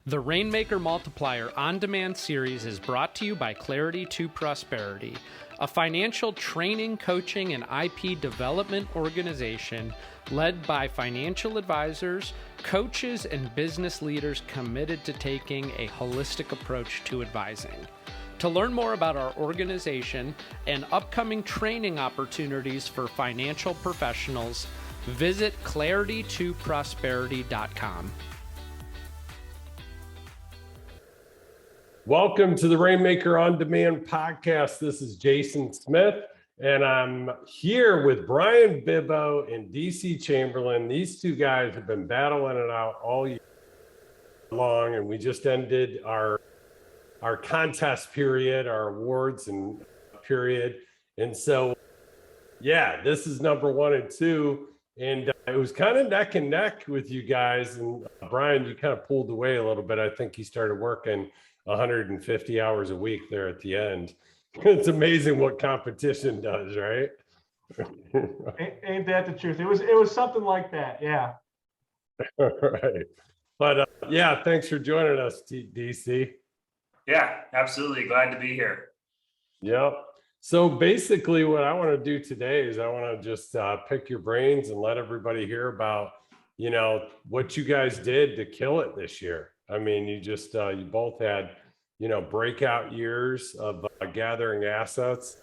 The Rainmaker Multiplier on-demand series is brought to you by Clarity to Prosperity, a financial training, coaching, and IP development organization led by financial advisors, coaches, and business leaders committed to taking a holistic approach to advising. To learn more about our organization and upcoming training opportunities for financial professionals, visit claritytoprosperity.com. Welcome to the Rainmaker On Demand podcast. This is Jason Smith, and I'm here with Bryan Bibbo and DC Chamberlin. These two guys have been battling it out all year long, and we just ended our contest period, our awards and period. And so, yeah, this is number 1 and 2. And it was kind of neck and neck with you guys. And Bryan, you kind of pulled away a little bit. I think he started working 150 hours a week there at the end. It's amazing what competition does, right? Ain't that the truth? It was something like that, yeah. All right. But yeah, thanks for joining us, DC. Yeah, absolutely. Glad to be here. Yep. So basically what I want to do today is I want to just pick your brains and let everybody hear about, what you guys did to kill it this year. I mean, you both had, breakout years of gathering assets,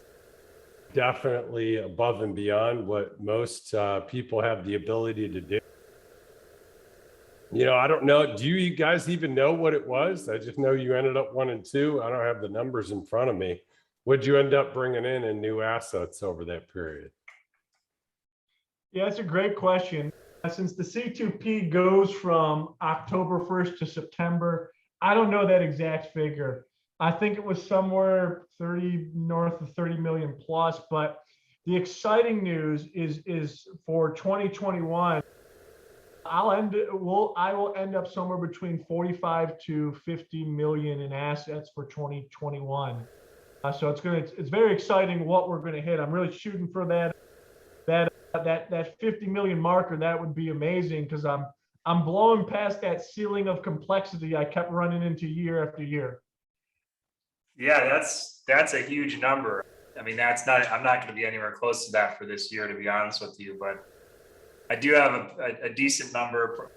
definitely above and beyond what most people have the ability to do. I don't know. Do you guys even know what it was? I just know you ended up 1 and 2. I don't have the numbers in front of me. What'd you end up bringing in new assets over that period? Yeah, that's a great question. Since the C2P goes from October 1st to September, I don't know that exact figure. I think it was somewhere north of 30 million plus, but the exciting news is for 2021, I will end up somewhere between 45 to 50 million in assets for 2021. So it's very exciting what we're going to hit. I'm really shooting for that 50 million marker. That would be amazing because I'm blowing past that ceiling of complexity I kept running into year after year. Yeah, that's a huge number. I mean, I'm not going to be anywhere close to that for this year, to be honest with you, but I do have a decent number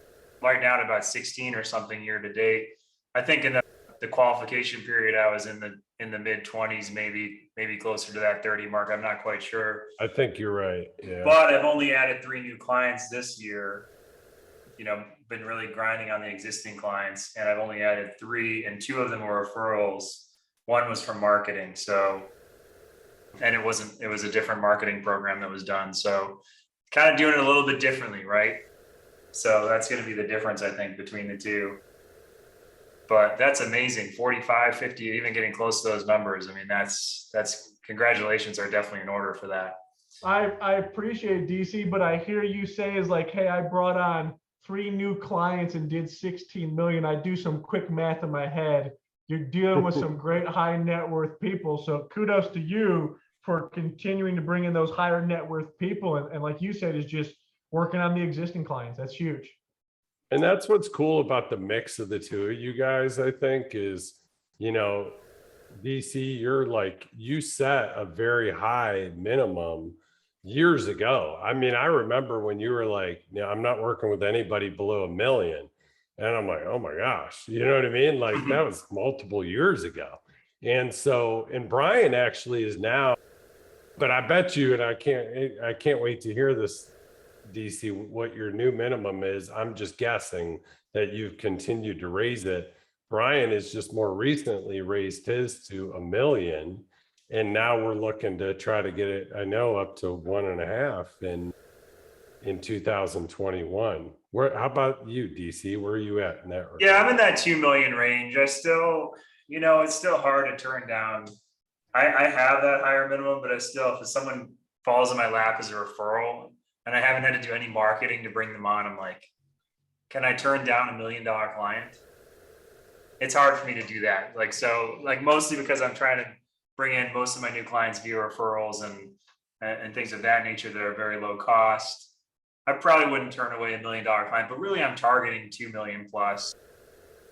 right now at about 16 or something year to date. I think in the qualification period, I was in the mid 20s, maybe closer to that 30 mark. I'm not quite sure. I think you're right. Yeah. But I've only added 3 new clients this year. Been really grinding on the existing clients, and I've only added 3, and 2 of them were referrals. 1 was from marketing. And it was a different marketing program that was done. So kind of doing it a little bit differently, right? So that's going to be the difference, I think, between the two. But that's amazing. 45, 50, even getting close to those numbers. I mean, that's congratulations are definitely in order for that. I appreciate DC, but I hear you say is like, hey, I brought on 3 new clients and did 16 million. I do some quick math in my head. You're dealing with some great high net worth people. So kudos to you for continuing to bring in those higher net worth people. And like you said, is just working on the existing clients. That's huge. And that's what's cool about the mix of the two of you guys, I think, is, DC, you set a very high minimum years ago. I mean, I remember when you were like, I'm not working with anybody below $1 million. And I'm like, oh my gosh, you know what I mean? Like that was multiple years ago. And Bryan actually is now, but I bet you, and I can't wait to hear this, DC, what your new minimum is. I'm just guessing that you've continued to raise it. Bryan has just more recently raised his to $1 million. And now we're looking to try to get it, I know, up to 1.5 in 2021. How about you, DC? Where are you at in that regard? Yeah, I'm in that 2 million range. I still, it's still hard to turn down. I have that higher minimum, but if someone falls in my lap as a referral and I haven't had to do any marketing to bring them on, I'm like, can I turn down $1 million client? It's hard for me to do that. Mostly because I'm trying to bring in most of my new clients via referrals and things of that nature that are very low cost. I probably wouldn't turn away $1 million client, but really I'm targeting 2 million plus.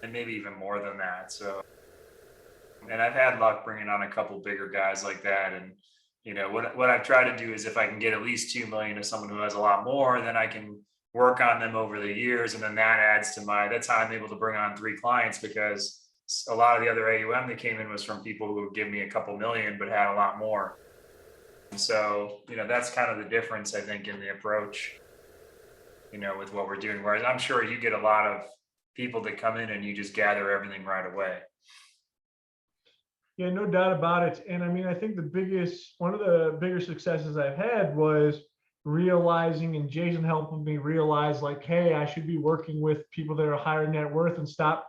and maybe even more than that. So, and I've had luck bringing on a couple bigger guys like that. And, you know, what I've tried to do is if I can get at least 2 million to someone who has a lot more, then I can work on them over the years. And then that adds to that's how I'm able to bring on 3 clients, because a lot of the other AUM that came in was from people who would give me a couple million, but had a lot more. And so, you know, that's kind of the difference, I think, in the approach, you know, with what we're doing. Whereas I'm sure you get a lot of people that come in and you just gather everything right away. Yeah, no doubt about it. And I mean, I think one of the bigger successes I've had was realizing, and Jason helping me realize, like, hey, I should be working with people that are higher net worth and stop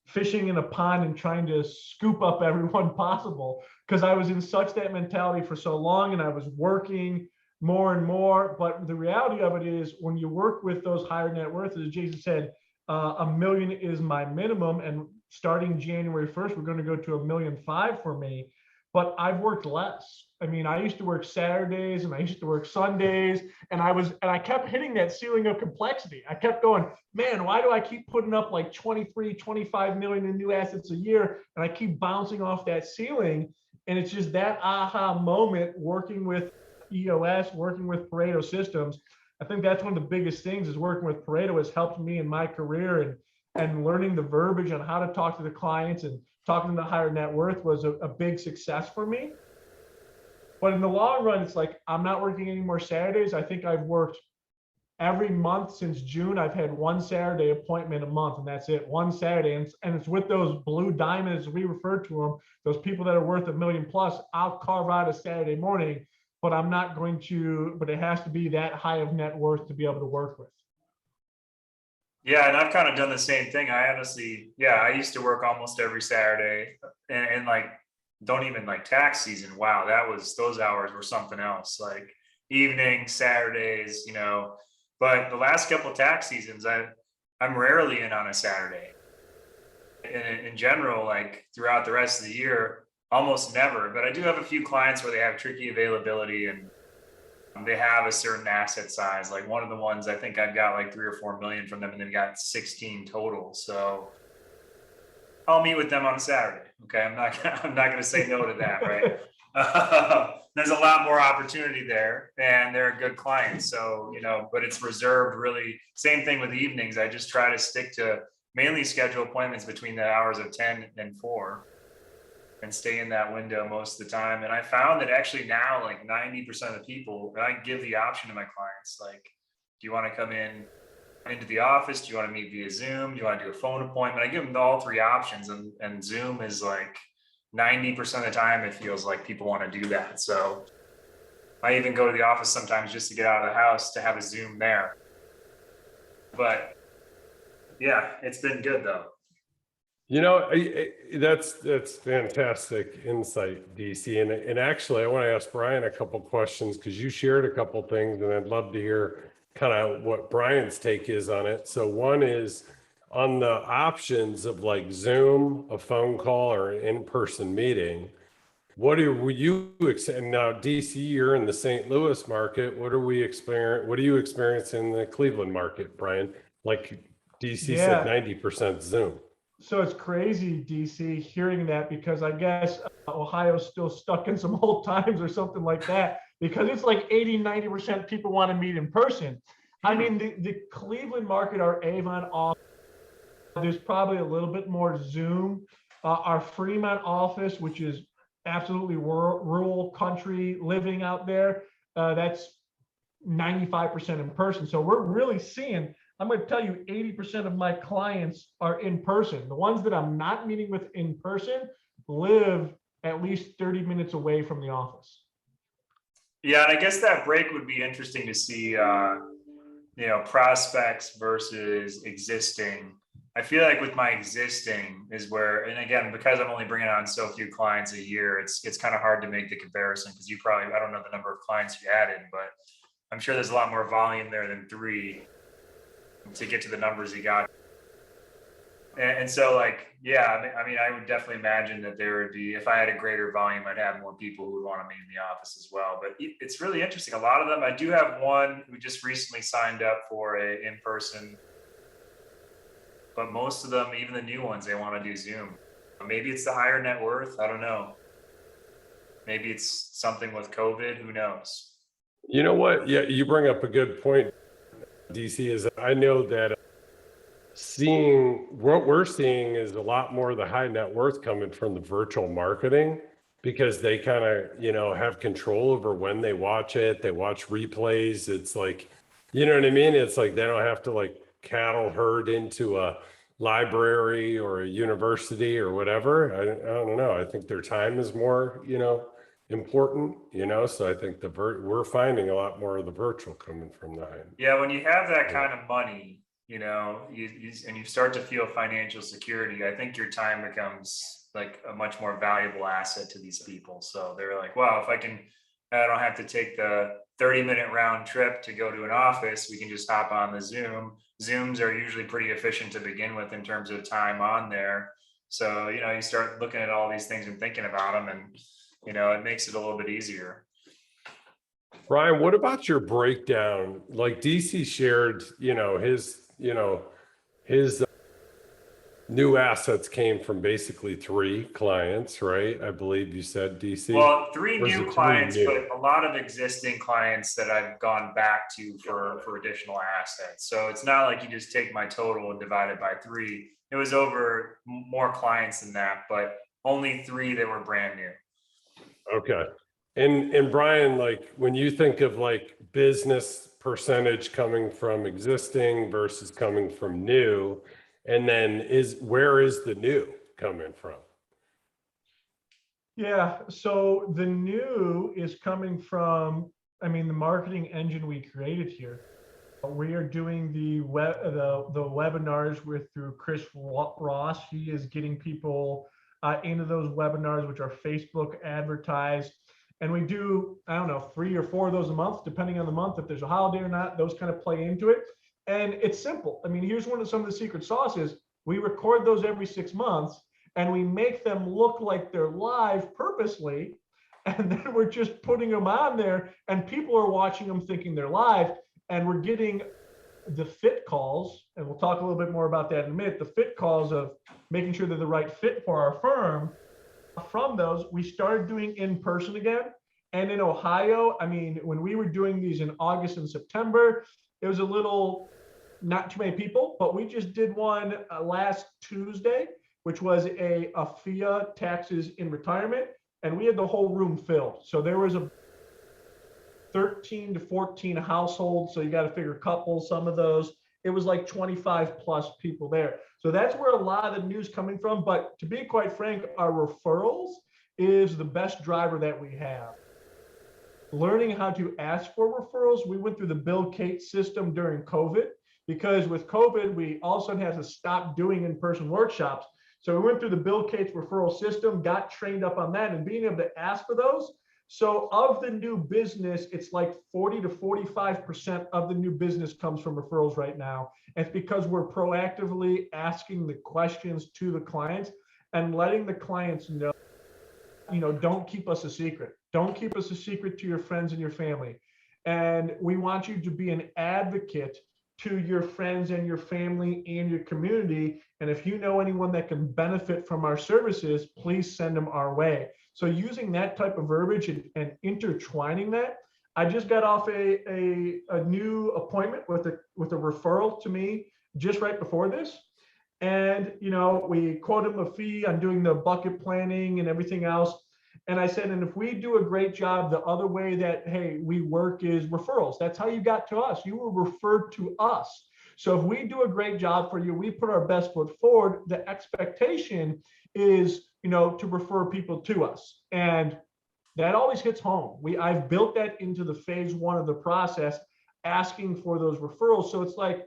fishing in a pond and trying to scoop up everyone possible. Because I was in such that mentality for so long, and I was working more and more. But the reality of it is, when you work with those higher net worth, as Jason said, $1 million is my minimum. And starting January 1st, we're going to go to $1.5 million for me. But I've worked less. I mean, I used to work Saturdays and I used to work Sundays, and I kept hitting that ceiling of complexity. I kept going, man, why do I keep putting up like 23, 25 million in new assets a year? And I keep bouncing off that ceiling. And it's just that aha moment working with EOS, working with Pareto systems. I think that's one of the biggest things, is working with Pareto has helped me in my career, and learning the verbiage on how to talk to the clients and talking to the higher net worth was a big success for me. But in the long run, it's like, I'm not working any more Saturdays. I think I've worked every month since June. I've had 1 Saturday appointment a month, and that's it, 1 Saturday. And it's with those blue diamonds, we refer to them, those people that are worth $1 million plus. I'll carve out a Saturday morning, but I'm not going to, but it has to be that high of net worth to be able to work with. Yeah, and I've kind of done the same thing. I honestly, I used to work almost every Saturday, and like, don't even like tax season. Wow, those hours were something else. Like evenings, Saturdays, you know. But the last couple of tax seasons, I'm rarely in on a Saturday. In general, like throughout the rest of the year, almost never. But I do have a few clients where they have tricky availability and they have a certain asset size. Like one of the ones, I think I've got like 3 or 4 million from them, and they've got 16 total. So I'll meet with them on a Saturday. Okay, I'm not going to say no to that, right? There's a lot more opportunity there, and they're a good client. So, you know, but it's reserved really. Same thing with the evenings. I just try to stick to mainly schedule appointments between the hours of 10 and 4. And stay in that window most of the time. And I found that actually now, like 90% of the people, I give the option to my clients, like, do you want to come into the office? Do you want to meet via Zoom? Do you want to do a phone appointment? I give them all 3 options, and Zoom is like 90% of the time, it feels like people want to do that. So I even go to the office sometimes just to get out of the house to have a Zoom there. But yeah, it's been good though. You know, that's fantastic insight, DC. And actually, I want to ask Bryan a couple questions, because you shared a couple things, and I'd love to hear kind of what Bryan's take is on it. So one is on the options of like Zoom, a phone call, or an in-person meeting. What are you, and now DC, you're in the St. Louis market. What do you experience in the Cleveland market, Bryan? Like DC said, 90% Zoom. So it's crazy, DC, hearing that, because I guess Ohio's still stuck in some old times or something like that, because it's like 80-90% people want to meet in person. I mean, the Cleveland market, our Avon office, there's probably a little bit more Zoom. Our Fremont office, which is absolutely rural country living out there, that's 95% in person. So we're really seeing, I'm going to tell you, 80% of my clients are in person. The ones that I'm not meeting with in person live at least 30 minutes away from the office. Yeah, and I guess that break would be interesting to see, you know, prospects versus existing. I feel like with my existing is where, and again, because I'm only bringing on so few clients a year, it's kind of hard to make the comparison, because you probably, I don't know the number of clients you added, but I'm sure there's a lot more volume there than 3 to get to the numbers you got. And so, like, yeah, I mean, I would definitely imagine that there would be, if I had a greater volume, I'd have more people who would want to meet in the office as well. But it's really interesting. A lot of them, I do have one who just recently signed up for a in-person but most of them, even the new ones, they want to do Zoom. Maybe it's the higher net worth. I don't know. Maybe it's something with COVID. Who knows? You know what? Yeah, you bring up a good point, DC, is I know that what we're seeing is a lot more of the high net worth coming from the virtual marketing, because they kind of, have control over when they watch it. They watch replays. It's like, you know what I mean? It's like they don't have to like cattle herd into a library or a university or whatever. I don't know. I think their time is more, important, so I think we're finding a lot more of the virtual coming from the high. Yeah, when you have that kind of money, and you start to feel financial security, I think your time becomes like a much more valuable asset to these people. So they're like, wow, if I don't have to take the 30-minute round trip to go to an office, we can just hop on the Zoom. Zooms are usually pretty efficient to begin with in terms of time on there. So, you start looking at all these things and thinking about them, and, it makes it a little bit easier. Bryan, what about your breakdown? Like DC shared, his new assets came from basically 3 clients, right? I believe you said, DC. Well, 3 Or is new it 3 clients, new? but a lot of existing clients that I've gone back to for additional assets. So it's not like you just take my total and divide it by 3. It was over more clients than that, but only 3 that were brand new. Okay. And Bryan, like when you think of like business percentage coming from existing versus coming from new, and then where is the new coming from? Yeah, so the new is coming from, the marketing engine we created here. We are doing the webinars through Chris Ross. He is getting people into those webinars, which are Facebook advertised. And we do, 3 or 4 of those a month, depending on the month, if there's a holiday or not. Those kind of play into it. And it's simple. Here's some of the secret sauce is we record those every 6 months, and we make them look like they're live purposely. And then we're just putting them on there, and people are watching them thinking they're live. And we're getting the fit calls, and we'll talk a little bit more about that in a minute, the fit calls of making sure they're the right fit for our firm. From those, we started doing in person again. And in Ohio, when we were doing these in August and September, it was a little, not too many people, but we just did one last Tuesday, which was a FIA taxes in retirement. And we had the whole room filled. So there was a 13 to 14 households. So you got to figure couples, some of those. It was like 25 plus people there. So that's where a lot of the news coming from. But to be quite frank, our referrals is the best driver that we have. Learning how to ask for referrals. We went through the Bill Cates system during COVID, because with COVID, we all of a sudden had to stop doing in-person workshops. So we went through the Bill Cates referral system, got trained up on that, and being able to ask for those. So of the new business, it's like 40 to 45% of the new business comes from referrals right now. And it's because we're proactively asking the questions to the clients and letting the clients know, don't keep us a secret. Don't keep us a secret to your friends and your family. And we want you to be an advocate to your friends and your family and your community. And if you know anyone that can benefit from our services, please send them our way. So using that type of verbiage and intertwining that, I just got off a new appointment with a referral to me just right before this. And, we quote him a fee on doing the bucket planning and everything else. And I said, and if we do a great job, the other way that, hey, we work is referrals. That's how you got to us. You were referred to us. So if we do a great job for you, we put our best foot forward. The expectation is, to refer people to us. And that always hits home. I've built that into the phase 1 of the process, asking for those referrals. So it's like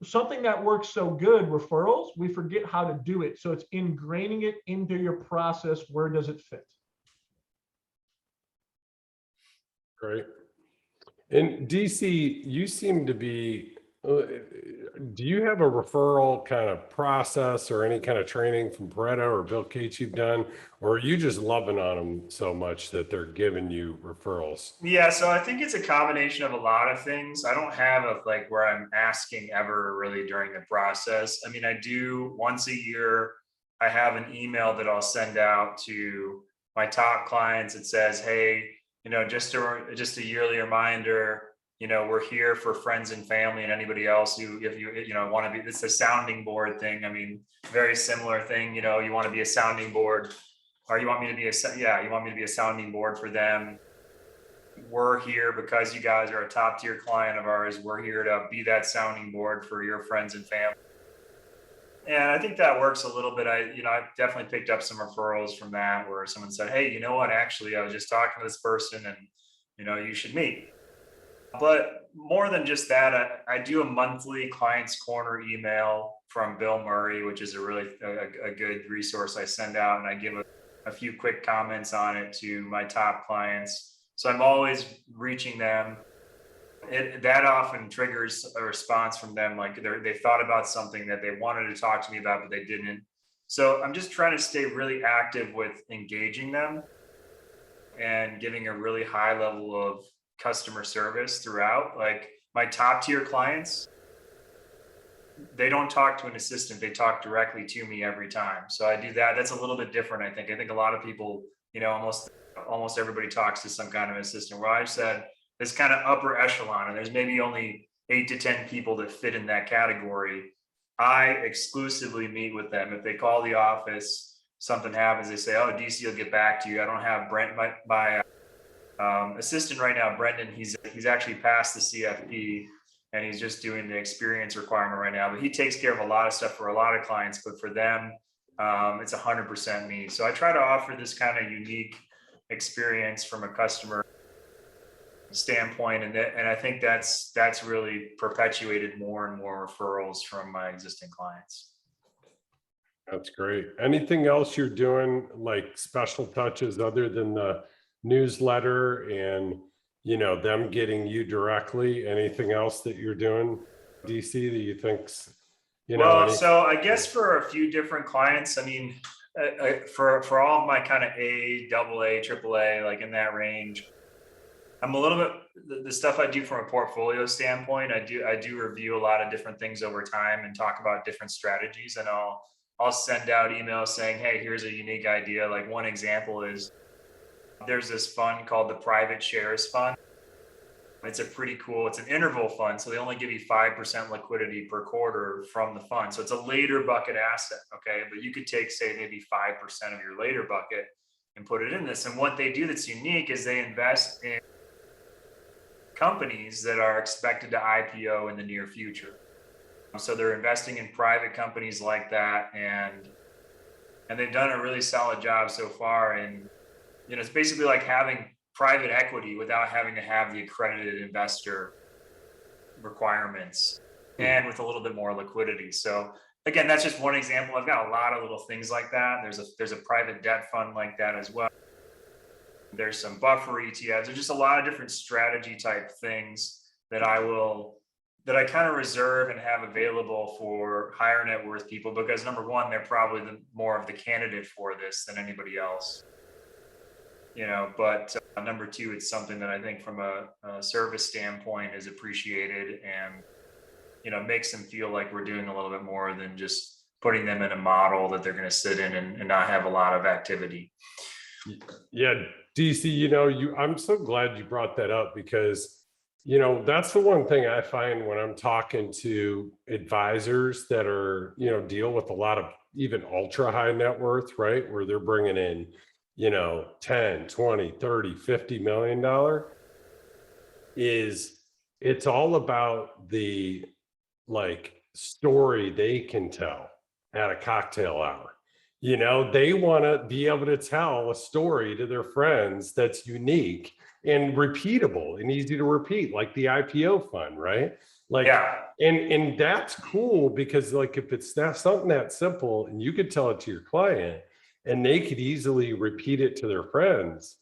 something that works so good, referrals, we forget how to do it. So it's ingraining it into your process. Where does it fit? Great. And DC, you seem to be Do you have a referral kind of process or any kind of training from Pareto or Bill Cates you've done, or are you just loving on them so much that they're giving you referrals? Yeah, so I think it's a combination of a lot of things. I don't have a like where I'm asking ever really during the process. I mean, I do once a year, I have an email that I'll send out to my top clients. It says, hey, just a yearly reminder, we're here for friends and family and anybody else who, if you want to be, it's a sounding board thing. I mean, very similar thing, you want to be a sounding board, or you want me to be you want me to be a sounding board for them. We're here because you guys are a top tier client of ours. We're here to be that sounding board for your friends and family. And I think that works a little bit. I've definitely picked up some referrals from that where someone said, hey, you know what, actually, I was just talking to this person and, you should meet. But more than just that, I do a monthly Clients Corner email from Bill Murray, which is a really a good resource I send out, and I give a few quick comments on it to my top clients. So I'm always reaching them. That often triggers a response from them, like they thought about something that they wanted to talk to me about, but they didn't. So I'm just trying to stay really active with engaging them and giving a really high level of customer service throughout. Like my top tier clients, they don't talk to an assistant, they talk directly to me every time. So I do that. That's a little bit different. I think a lot of people, almost everybody talks to some kind of assistant, where I've said this kind of upper echelon, and there's maybe only 8 to 10 people that fit in that category. I exclusively meet with them. If they call the office, something happens, they say, oh, DC will get back to you. I don't have Brent, my assistant right now, Brendan, he's actually passed the CFP and he's just doing the experience requirement right now, but he takes care of a lot of stuff for a lot of clients, but for them, it's 100% me. So I try to offer this kind of unique experience from a customer standpoint. And I think that's really perpetuated more and more referrals from my existing clients. That's great. Anything else you're doing, like special touches other than the newsletter and them getting you directly? Anything else that you're doing, DC, that you think's so I guess for a few different clients, I mean, for all of my kind of A, AA, AAA, like in that range, I'm a little bit, the stuff I do from a portfolio standpoint, I do review a lot of different things over time and talk about different strategies, and I'll send out emails saying, hey, here's a unique idea. Like one example is there's this fund called the Private Shares Fund. It's it's an interval fund. So they only give you 5% liquidity per quarter from the fund. So it's a later bucket asset. Okay. But you could take, say, maybe 5% of your later bucket and put it in this. And what they do that's unique is they invest in companies that are expected to IPO in the near future. So they're investing in private companies like that. And they've done a really solid job so far. And, it's basically like having private equity without having to have the accredited investor requirements and with a little bit more liquidity. So again, that's just one example. I've got a lot of little things like that. There's a private debt fund like that as well. There's some buffer ETFs. There's just a lot of different strategy type things that I kind of reserve and have available for higher net worth people, because number one, they're probably more of the candidate for this than anybody else. But number two, it's something that I think from a service standpoint is appreciated and, makes them feel like we're doing a little bit more than just putting them in a model that they're going to sit in and not have a lot of activity. Yeah, DC, I'm so glad you brought that up, because, that's the one thing I find when I'm talking to advisors that are, deal with a lot of even ultra high net worth, right? Where they're bringing in 10, 20, 30, $50 million, is it's all about the story they can tell at a cocktail hour. They want to be able to tell a story to their friends that's unique and repeatable and easy to repeat, like the IPO fund, right? And that's cool, because if it's something that simple and you could tell it to your client and they could easily repeat it to their friends,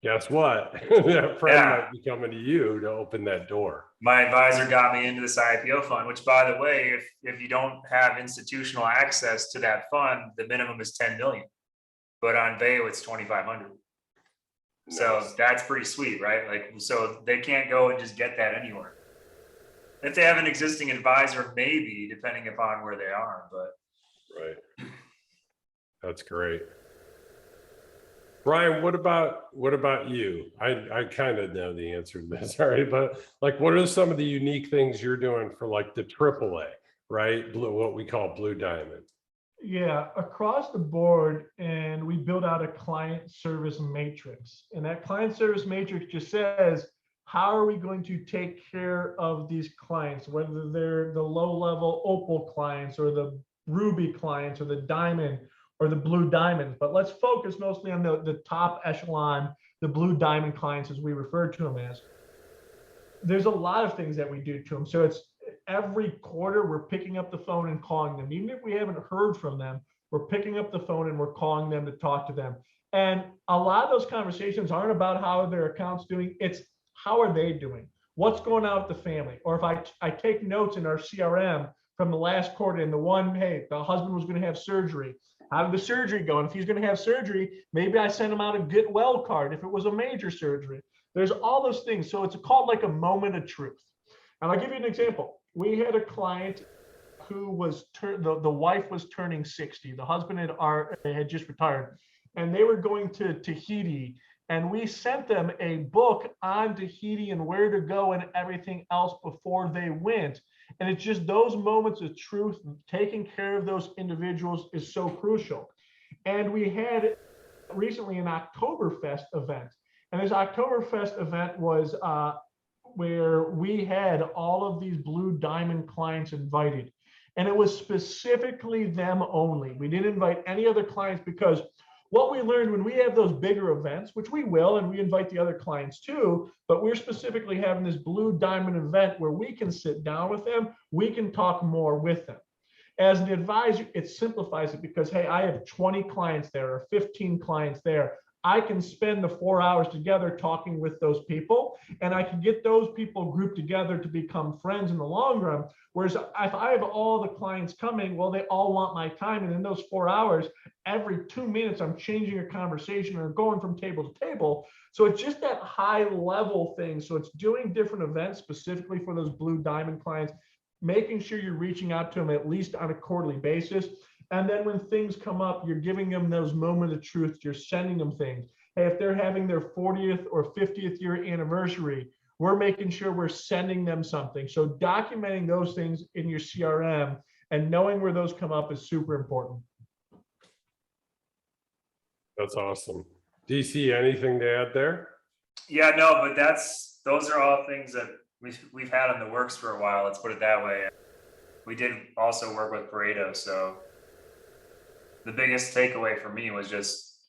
guess what? That friend might be coming to you to open that door. my advisor got me into this IPO fund, which, by the way, if you don't have institutional access to that fund, the minimum is 10 million, but on Vail it's 2,500. So Nice. that's pretty sweet, right? Like, so they can't go and just get that anywhere. If they have an existing advisor, maybe, depending upon where they are, but. Right. That's great. Bryan, what about you? I kind of know the answer to this already, but like, what are some of the unique things you're doing for like the AAA, right? What we call Blue Diamond. Yeah, across the board, and we build out a client service matrix. And that client service matrix just says, how are we going to take care of these clients, whether they're the low-level Opal clients or the Ruby clients or the Diamond or the Blue Diamonds. But let's focus mostly on the top echelon, the Blue Diamond clients, as we refer to them as. There's a lot of things that we do to them. So it's every quarter we're picking up the phone and calling them. Even if we haven't heard from them, we're picking up the phone and we're calling them to talk to them. And a lot of those conversations aren't about how their account's doing. It's how are they doing? What's going on with the family? Or if I take notes in our CRM from the last quarter, and the one, hey, the husband was going to have surgery. How did the surgery go? And if he's going to have surgery, maybe I send him out a get well card if it was a major surgery. There's all those things. So it's called like a moment of truth. And I'll give you an example. We had a client who was the wife was turning 60. The husband had just retired, and they were going to Tahiti. And we sent them a book on Tahiti and where to go and everything else before they went. And it's just those moments of truth, taking care of those individuals is so crucial. And we had recently an Oktoberfest event. And this Oktoberfest event was where we had all of these Blue Diamond clients invited. And it was specifically them only. We didn't invite any other clients, because what we learned when we have those bigger events, which we will, and we invite the other clients too, but we're specifically having this Blue Diamond event where we can sit down with them, we can talk more with them. As an advisor, it simplifies it, because, hey, I have 20 clients there or 15 clients there. I can spend the 4 hours together talking with those people, and I can get those people grouped together to become friends in the long run. Whereas if I have all the clients coming, well, they all want my time. And in those 4 hours, every 2 minutes, I'm changing a conversation or going from table to table. So it's just that high level thing. So it's doing different events specifically for those Blue Diamond clients, making sure you're reaching out to them at least on a quarterly basis. And then when things come up, you're giving them those moments of truth. You're sending them things. Hey, if they're having their 40th or 50th year anniversary, we're making sure we're sending them something. So documenting those things in your CRM and knowing where those come up is super important. That's awesome. DC, anything to add there? Yeah, no, but those are all things that we've had in the works for a while. Let's put it that way. We did also work with Pareto, so the biggest takeaway for me was just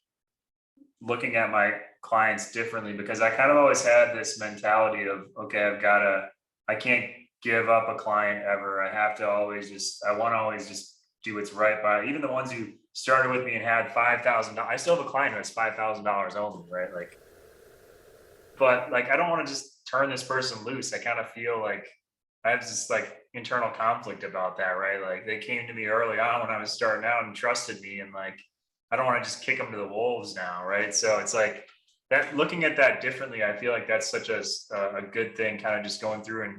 looking at my clients differently, because I kind of always had this mentality of, okay, I can't give up a client ever. I want to always just do what's right by even the ones who started with me and had $5,000. I still have a client who has $5,000 only, right? But I don't want to just turn this person loose. I kind of feel like I have this internal conflict about that, right? Like, they came to me early on when I was starting out and trusted me, and I don't want to just kick them to the wolves now, right? So it's like that, looking at that differently, I feel like that's such a good thing, kind of just going through and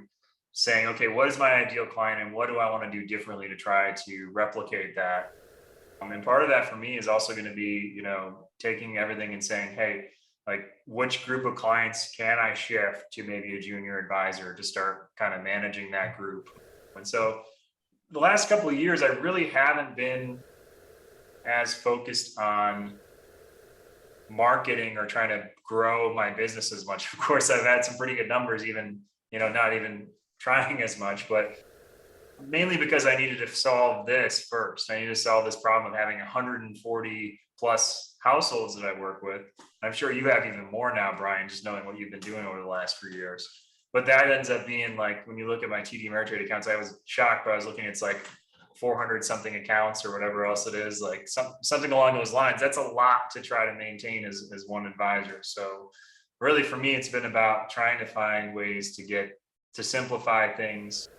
saying, okay, what is my ideal client and what do I want to do differently to try to replicate that? And part of that for me is also going to be, taking everything and saying, hey, which group of clients can I shift to maybe a junior advisor to start kind of managing that group? And so the last couple of years, I really haven't been as focused on marketing or trying to grow my business as much. Of course, I've had some pretty good numbers, even, not even trying as much, but mainly because I needed to solve this first. I needed to solve this problem of having 140 plus households that I work with. I'm sure you have even more now, Bryan, just knowing what you've been doing over the last few years. But that ends up being when you look at my TD Ameritrade accounts, I was shocked, but I was looking at 400 something accounts or whatever else it is, something along those lines. That's a lot to try to maintain as one advisor. So really for me, it's been about trying to find ways to get to simplify things.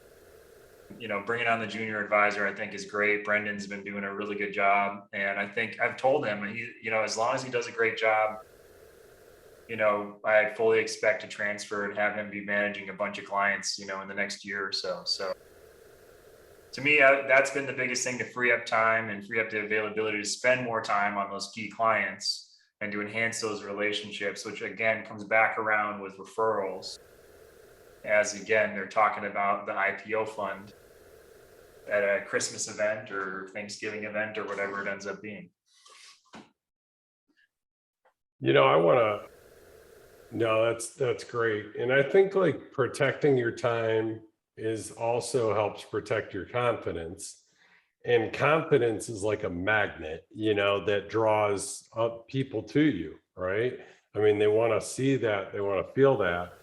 Bringing on the junior advisor, I think is great. Brendan's been doing a really good job. And I think I've told him, as long as he does a great job, I fully expect to transfer and have him be managing a bunch of clients, in the next year or so. So to me, that's been the biggest thing, to free up time and free up the availability to spend more time on those key clients and to enhance those relationships, which again comes back around with referrals. As again, they're talking about the IPO fund at a Christmas event or Thanksgiving event or whatever it ends up being. No, that's great. And I think like protecting your time also helps protect your confidence. And confidence is like a magnet, that draws up people to you, right? I mean, they want to see that, they want to feel that.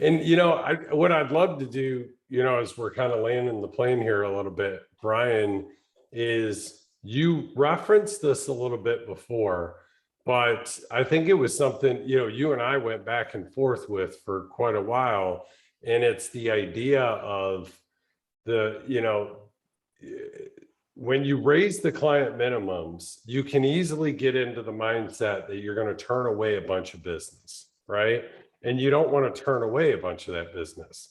And, what I'd love to do, as we're kind of landing the plane here a little bit, Bryan, is you referenced this a little bit before, but I think it was something, you and I went back and forth with for quite a while. And it's the idea of when you raise the client minimums, you can easily get into the mindset that you're going to turn away a bunch of business, right? And you don't want to turn away a bunch of that business.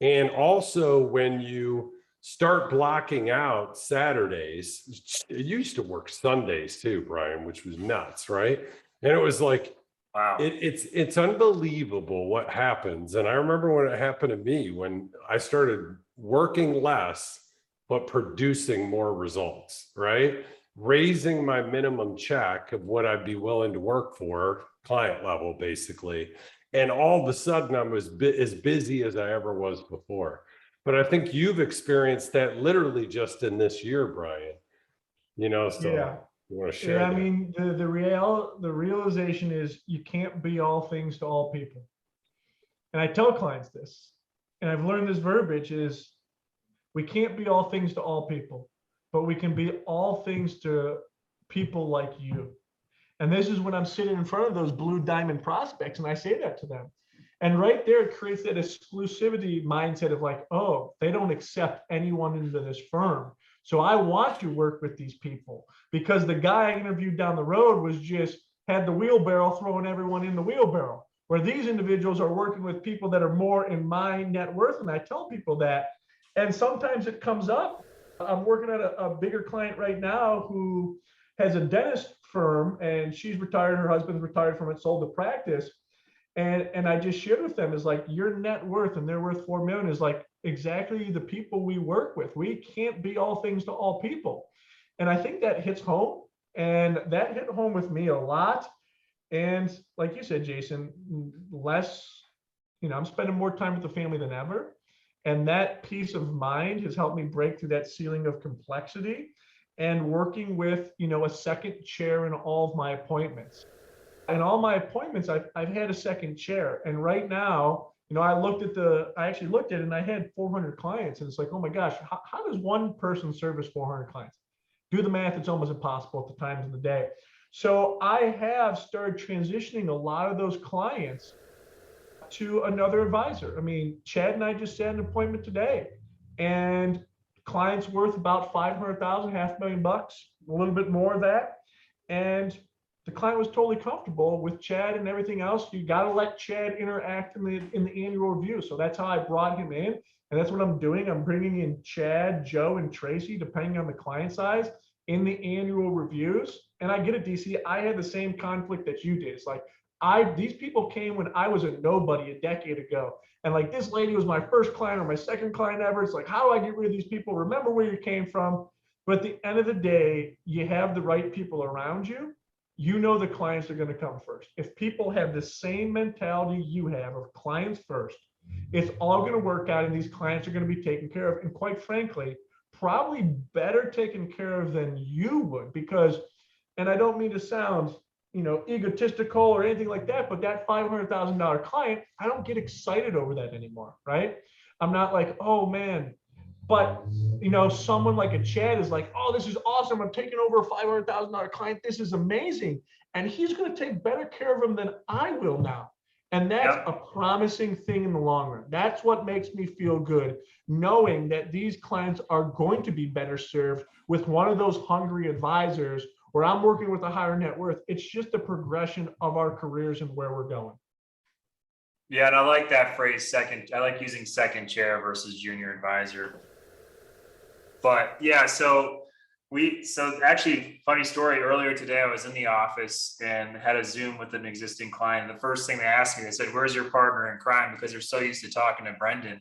And also when you start blocking out Saturdays, it used to work Sundays too, Bryan, which was nuts, right? And it was like, wow, it's unbelievable what happens. And I remember when it happened to me, when I started working less, but producing more results, right? Raising my minimum check of what I'd be willing to work for, client level, basically. And all of a sudden, I'm as busy as I ever was before. But I think you've experienced that literally just in this year, Bryan. So Yeah. you want to share that? I mean, the realization is you can't be all things to all people. And I tell clients this, and I've learned this verbiage is we can't be all things to all people, but we can be all things to people like you. And this is when I'm sitting in front of those blue diamond prospects and I say that to them. And right there, it creates that exclusivity mindset of like, oh, they don't accept anyone into this firm. So I want to work with these people, because the guy I interviewed down the road had the wheelbarrow throwing everyone in the wheelbarrow, where these individuals are working with people that are more in my net worth. And I tell people that. And sometimes it comes up. I'm working at a bigger client right now who has a dentist firm, and she's retired, her husband's retired from it, sold the practice. And I just shared with them is like, your net worth, and they're worth 4 million, is like exactly the people we work with. We can't be all things to all people. And I think that hits home, and that hit home with me a lot. And like you said, Jason, I'm spending more time with the family than ever. And that peace of mind has helped me break through that ceiling of complexity and working with, a second chair in all of my appointments. In all my appointments, I've had a second chair. And right now, I actually looked at it and I had 400 clients. And it's like, oh my gosh, how does one person service 400 clients? Do the math, it's almost impossible at the times of the day. So I have started transitioning a lot of those clients to another advisor. I mean, Chad and I just had an appointment today, and client's worth about 500,000, $500,000, a little bit more of that. And the client was totally comfortable with Chad and everything else. You got to let Chad interact in the annual review. So that's how I brought him in. And that's what I'm doing. I'm bringing in Chad, Joe, and Tracy, depending on the client size, in the annual reviews. And I get it, DC. I had the same conflict that you did. It's like, these people came when I was a nobody a decade ago. And like, this lady was my first client or my second client ever. It's like, how do I get rid of these people? Remember where you came from. But at the end of the day, you have the right people around you. The clients are going to come first. If people have the same mentality you have of clients first, it's all going to work out, and these clients are going to be taken care of. And quite frankly, probably better taken care of than you would, because, and I don't mean to sound, egotistical or anything like that, but that $500,000 client, I don't get excited over that anymore, right? I'm not like, oh man, but someone like a Chad is like, oh, this is awesome. I'm taking over a $500,000 client. This is amazing. And he's going to take better care of him than I will now. And that's Yep. a promising thing in the long run. That's what makes me feel good, knowing that these clients are going to be better served with one of those hungry advisors where I'm working with a higher net worth. It's just a progression of our careers and where we're going. Yeah, and I like that phrase, second. I like using second chair versus junior advisor. But yeah, so actually, funny story, earlier today, I was in the office and had a Zoom with an existing client. And the first thing they asked me, they said, "Where's your partner in crime?" Because they're so used to talking to Brendan.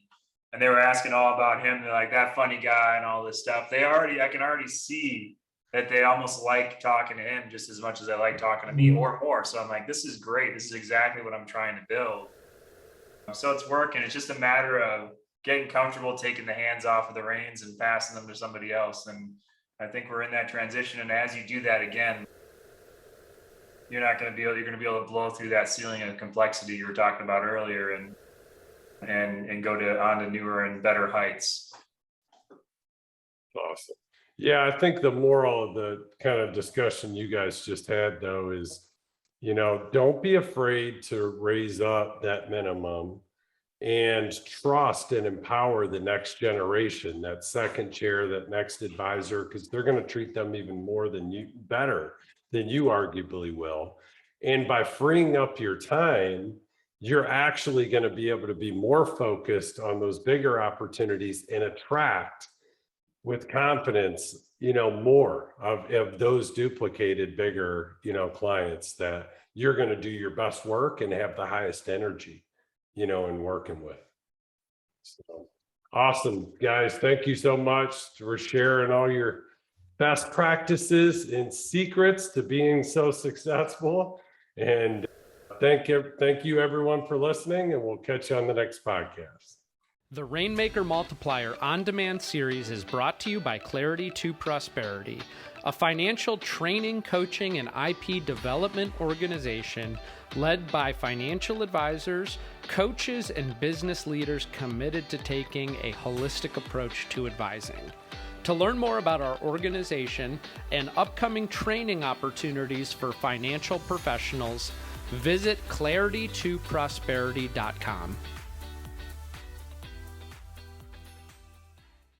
And they were asking all about him. They're like, that funny guy and all this stuff. I can already see that they almost like talking to him just as much as they like talking to me or more. So I'm like, this is great. This is exactly what I'm trying to build. So it's working. It's just a matter of getting comfortable, taking the hands off of the reins and passing them to somebody else. And I think we're in that transition. And as you do that again, you're going to be able to blow through that ceiling of complexity you were talking about earlier and go on to newer and better heights. Awesome. Yeah, I think the moral of the kind of discussion you guys just had, though, is, don't be afraid to raise up that minimum and trust and empower the next generation, that second chair, that next advisor, because they're going to treat them even better than you arguably will. And by freeing up your time, you're actually going to be able to be more focused on those bigger opportunities and attract with confidence, more of those duplicated bigger, clients that you're going to do your best work and have the highest energy, in working with. So awesome, guys. Thank you so much for sharing all your best practices and secrets to being so successful. And thank you everyone for listening, and we'll catch you on the next podcast. The Rainmaker Multiplier On-Demand series is brought to you by Clarity to Prosperity, a financial training, coaching, and IP development organization led by financial advisors, coaches, and business leaders committed to taking a holistic approach to advising. To learn more about our organization and upcoming training opportunities for financial professionals, visit claritytoprosperity.com.